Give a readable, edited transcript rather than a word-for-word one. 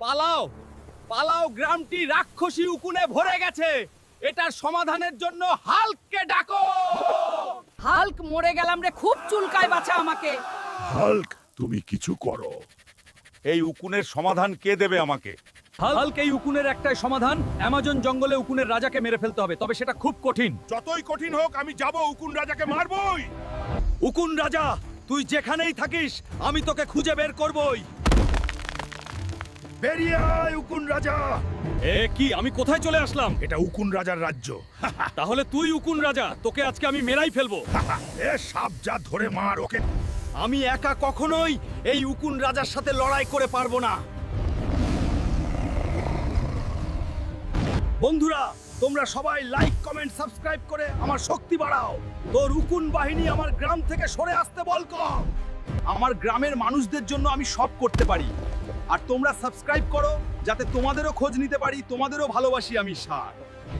পালাও পালাও, গ্রামটি রাক্ষসী উকুনে ভরে গেছে। এটার সমাধানের জন্য হাল্ককে ডাকো। হাল্ক, মরে গেলাম রে, খুব চুলকায়, বাঁচা আমাকে। হাল্ক, তুমি কিছু করো। এই উকুনের সমাধান কে দেবে আমাকে? হাল্ক, এই উকুনের একটাই সমাধান, অ্যামাজন জঙ্গলে উকুনের রাজাকে মেরে ফেলতে হবে, তবে সেটা খুব কঠিন। যতই কঠিন হোক আমি যাব, উকুন রাজাকে মারবই। উকুন রাজা, তুই যেখানেই থাকিস আমি তোকে খুঁজে বের করবই। বেরিয়ে আয় উকুন রাজা। এ কি, আমি কোথায় চলে আসলাম? এটা উকুন রাজার রাজ্য। তাহলে তুই উকুন রাজা, তোকে আজকে আমি মেরাই ফেলবো। এ সাপ যা, ধরে মার ওকে। আমি একা কখনোই এই উকুন রাজার সাথে লড়াই করে পারবো না। বন্ধুরা, তোমরা সবাই লাইক, কমেন্ট, সাবস্ক্রাইব করে আমার শক্তি বাড়াও। তোর উকুন বাহিনী আমার গ্রাম থেকে সরে আসতে বল কর। আমার গ্রামের মানুষদের জন্য আমি সব করতে পারি। আর তোমরা সাবস্ক্রাইব করো যাতে তোমাদেরও খোঁজ নিতে পারি, তোমাদেরও ভালোবাসি আমি, সার।